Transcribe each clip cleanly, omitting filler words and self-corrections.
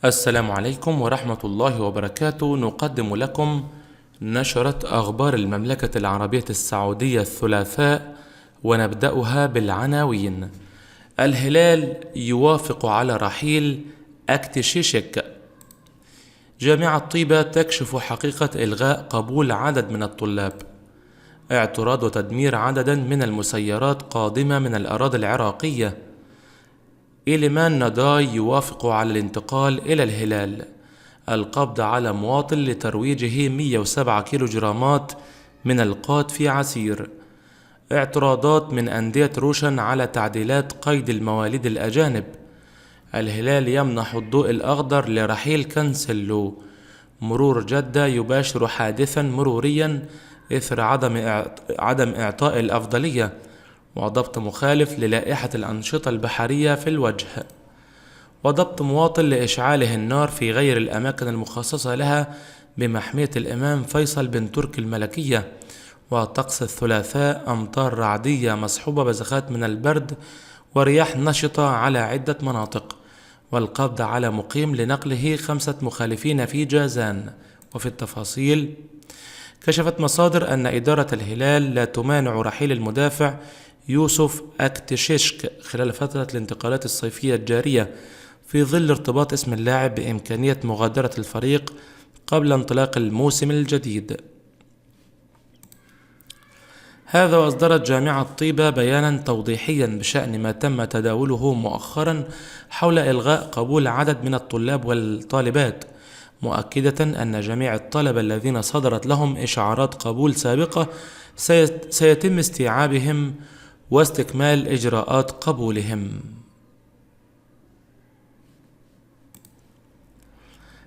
السلام عليكم ورحمة الله وبركاته. نقدم لكم نشرة أخبار المملكة العربية السعودية الثلاثاء، ونبدأها بالعناوين. الهلال يوافق على رحيل أكتشيشك. جامعة طيبة تكشف حقيقة إلغاء قبول عدد من الطلاب. اعتراض وتدمير عدد من المسيرات قادمة من الأراضي العراقية. إليمان ناداي يوافق على الانتقال إلى الهلال. القبض على مواطن لترويجه 107 كيلوغرامات من القات في عسير. اعتراضات من أندية روشن على تعديلات قيد المواليد الأجانب. الهلال يمنح الضوء الأخضر لرحيل كانسيلو. مرور جدة يباشر حادثا مروريا إثر عدم إعطاء الأفضلية، وضبط مخالف للائحة الأنشطة البحرية في الوجه، وضبط مواطن لإشعاله النار في غير الأماكن المخصصة لها بمحمية الإمام فيصل بن تركي الملكية. وطقس الثلاثاء أمطار رعدية مصحوبة بزخات من البرد ورياح نشطة على عدة مناطق، والقبض على مقيم لنقله 5 مخالفين في جازان. وفي التفاصيل، كشفت مصادر أن إدارة الهلال لا تمانع رحيل المدافع يوسف أكتشيشك خلال فترة الانتقالات الصيفية الجارية، في ظل ارتباط اسم اللاعب بإمكانية مغادرة الفريق قبل انطلاق الموسم الجديد. هذا، وأصدرت جامعة طيبة بيانا توضيحيا بشأن ما تم تداوله مؤخرا حول إلغاء قبول عدد من الطلاب والطالبات، مؤكدة أن جميع الطلبة الذين صدرت لهم إشعارات قبول سابقة سيتم استيعابهم واستكمال إجراءات قبولهم.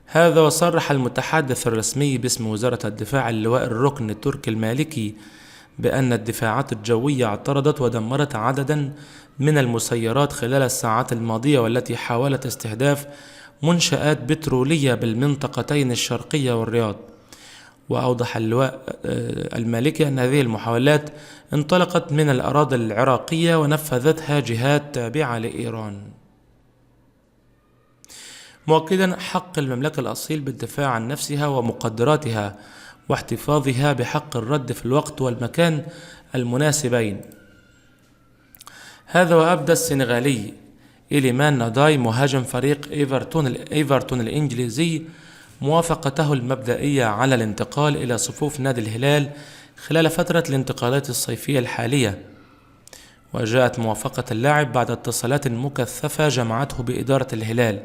هذا، وصرح المتحدث الرسمي باسم وزارة الدفاع اللواء الركن تركي المالكي بأن الدفاعات الجوية اعترضت ودمرت عددا من المسيرات خلال الساعات الماضية، والتي حاولت استهداف منشآت بترولية بالمنطقتين الشرقية والرياض. وأوضح اللواء المالكي أن هذه المحاولات انطلقت من الأراضي العراقية ونفذتها جهات تابعة لإيران، مؤكدا حق المملكة الأصيل بالدفاع عن نفسها ومقدراتها واحتفاظها بحق الرد في الوقت والمكان المناسبين. هذا، وأبدى السنغالي إليمان ناداي مهاجم فريق إيفرتون الإنجليزي موافقته المبدئية على الانتقال إلى صفوف نادي الهلال خلال فترة الانتقالات الصيفية الحالية. وجاءت موافقة اللاعب بعد اتصالات مكثفة جمعته بإدارة الهلال،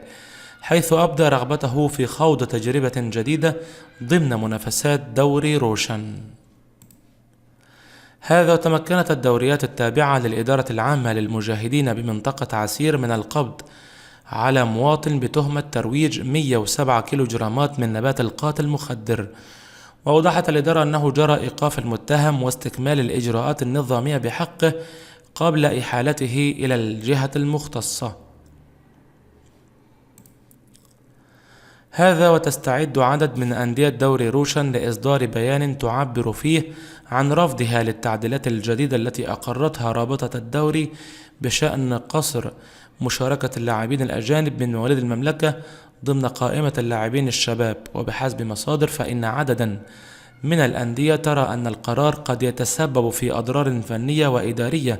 حيث أبدى رغبته في خوض تجربة جديدة ضمن منافسات دوري روشن. هذا، وتمكنت الدوريات التابعة للإدارة العامة للمجاهدين بمنطقة عسير من القبض على مواطن بتهمة ترويج 107 كيلوغرامات من نبات القات المخدر. وأوضحت الإدارة أنه جرى إيقاف المتهم واستكمال الإجراءات النظامية بحقه قبل إحالته إلى الجهة المختصة. هذا، وتستعد عدد من أندية دوري روشن لإصدار بيان تعبر فيه عن رفضها للتعديلات الجديدة التي أقرتها رابطة الدوري بشأن قصر مشاركة اللاعبين الأجانب من مواليد المملكة ضمن قائمة اللاعبين الشباب. وبحسب مصادر، فإن عددا من الأندية ترى أن القرار قد يتسبب في أضرار فنية وإدارية،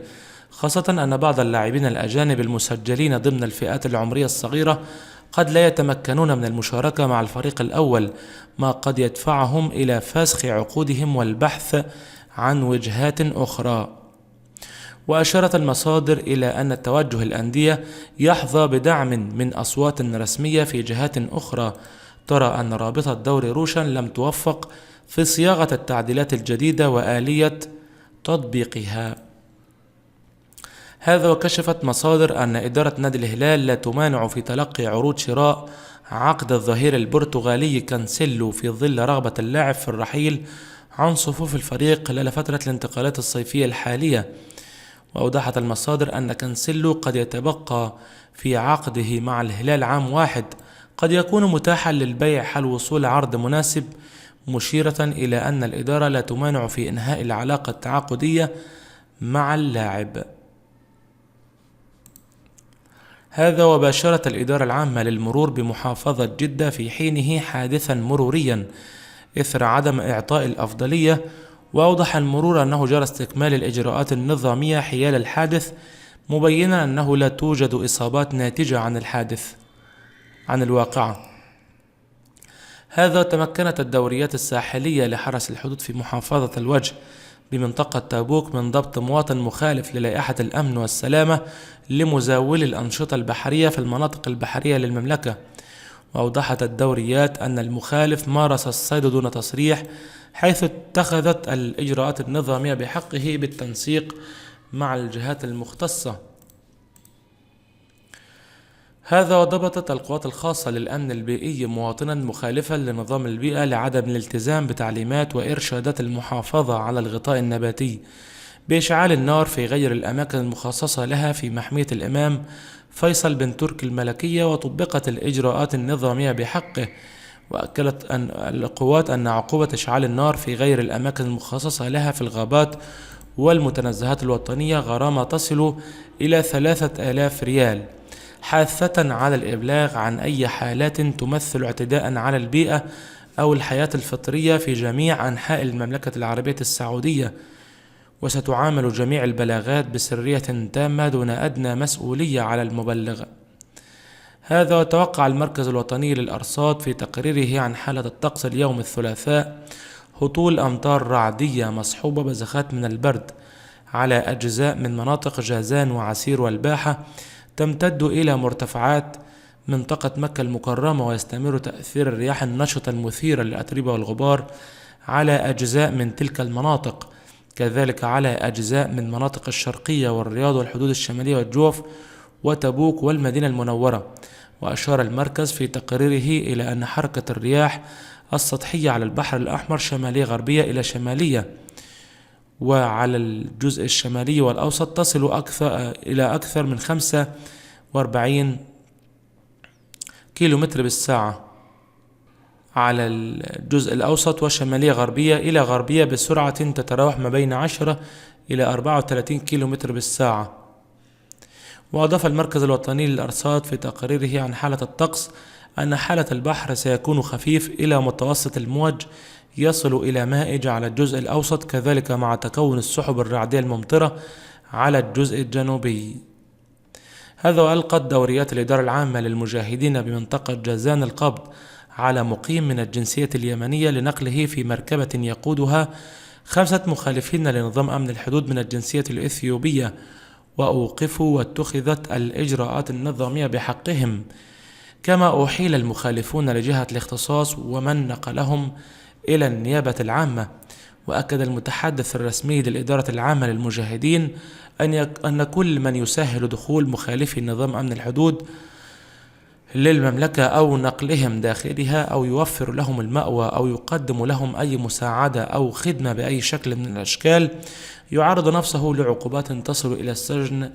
خاصة أن بعض اللاعبين الأجانب المسجلين ضمن الفئات العمرية الصغيرة قد لا يتمكنون من المشاركة مع الفريق الأول، ما قد يدفعهم إلى فسخ عقودهم والبحث عن وجهات أخرى. وأشارت المصادر إلى أن توجه الأندية يحظى بدعم من أصوات رسمية في جهات أخرى ترى أن رابطة دوري روشن لم توفق في صياغة التعديلات الجديدة وآلية تطبيقها. هذا، وكشفت مصادر أن إدارة نادي الهلال لا تمانع في تلقي عروض شراء عقد الظهير البرتغالي كانسيلو في ظل رغبة اللاعب في الرحيل عن صفوف الفريق خلال فترة الانتقالات الصيفية الحالية. وأوضحت المصادر أن كانسيلو قد يتبقى في عقده مع الهلال عام واحد، قد يكون متاحا للبيع حال وصول عرض مناسب، مشيرة إلى أن الإدارة لا تمانع في إنهاء العلاقة التعاقدية مع اللاعب. هذا وباشرت الإدارة العامة للمرور بمحافظة جدة في حينه حادثا مروريا إثر عدم إعطاء الأفضلية، وأوضح المرور أنه جرى استكمال الإجراءات النظامية حيال الحادث، مبينا أنه لا توجد إصابات ناتجة عن الواقعة. هذا تمكنت الدوريات الساحلية لحرس الحدود في محافظة الوجه بمنطقة تابوك من ضبط مواطن مخالف للائحة الأمن والسلامة لمزاول الأنشطة البحرية في المناطق البحرية للمملكة. وأوضحت الدوريات أن المخالف مارس الصيد دون تصريح، حيث اتخذت الإجراءات النظامية بحقه بالتنسيق مع الجهات المختصة. هذا وضبطت القوات الخاصة للأمن البيئي مواطنا مخالفا لنظام البيئة لعدم الالتزام بتعليمات وإرشادات المحافظة على الغطاء النباتي بإشعال النار في غير الأماكن المخصصة لها في محمية الإمام فيصل بن تركي الملكية، وطبقت الإجراءات النظامية بحقه. وأكدت أن القوات أن عقوبة إشعال النار في غير الأماكن المخصصة لها في الغابات والمتنزهات الوطنية غرامة تصل إلى 3000 ريال، حاثة على الإبلاغ عن أي حالات تمثل اعتداء على البيئة أو الحياة الفطرية في جميع أنحاء المملكة العربية السعودية. وستعامل جميع البلاغات بسرية تامة دون أدنى مسؤولية على المبلغ. هذا وتوقع المركز الوطني للأرصاد في تقريره عن حالة الطقس اليوم الثلاثاء هطول أمطار رعدية مصحوبة بزخات من البرد على أجزاء من مناطق جازان وعسير والباحة، تمتد إلى مرتفعات منطقة مكة المكرمة، ويستمر تأثير الرياح النشطة المثيرة للأتربة والغبار على أجزاء من تلك المناطق، كذلك على أجزاء من مناطق الشرقية والرياض والحدود الشمالية والجوف وتبوك والمدينة المنورة. وأشار المركز في تقريره إلى أن حركة الرياح السطحية على البحر الأحمر شمالية غربية إلى شمالية، وعلى الجزء الشمالي والأوسط تصل إلى أكثر من 45 كيلومتر بالساعة على الجزء الأوسط، وشمالية غربية إلى غربية بسرعة تتراوح ما بين 10 إلى 34 كيلومتر بالساعة. وأضاف المركز الوطني للأرصاد في تقريره عن حالة الطقس أن حالة البحر سيكون خفيف إلى متوسط الموج يصل إلى مائج على الجزء الأوسط، كذلك مع تكون السحب الرعدية الممطرة على الجزء الجنوبي. هذا وألقت دوريات الإدارة العامة للمجاهدين بمنطقة جازان القبض على مقيم من الجنسية اليمنية لنقله في مركبة يقودها 5 مخالفين لنظام أمن الحدود من الجنسية الإثيوبية، وأوقفوا واتخذت الإجراءات النظامية بحقهم، كما أحيل المخالفون لجهة الاختصاص ومن نقلهم إلى النيابة العامة. وأكد المتحدث الرسمي للإدارة العامة للمجاهدين أن كل من يسهل دخول مخالفي نظام أمن الحدود للمملكة أو نقلهم داخلها أو يوفر لهم المأوى أو يقدم لهم أي مساعدة أو خدمة بأي شكل من الأشكال يعرض نفسه لعقوبات تصل إلى السجن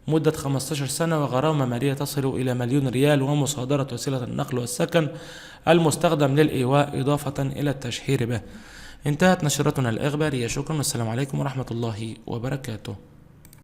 مدة 15 سنة وغرامة مالية تصل إلى 1,000,000 ريال ومصادرة وسيلة النقل والسكن المستخدم للإيواء إضافة إلى التشهير به. انتهت نشرتنا الإخبارية. شكرا والسلام عليكم ورحمة الله وبركاته.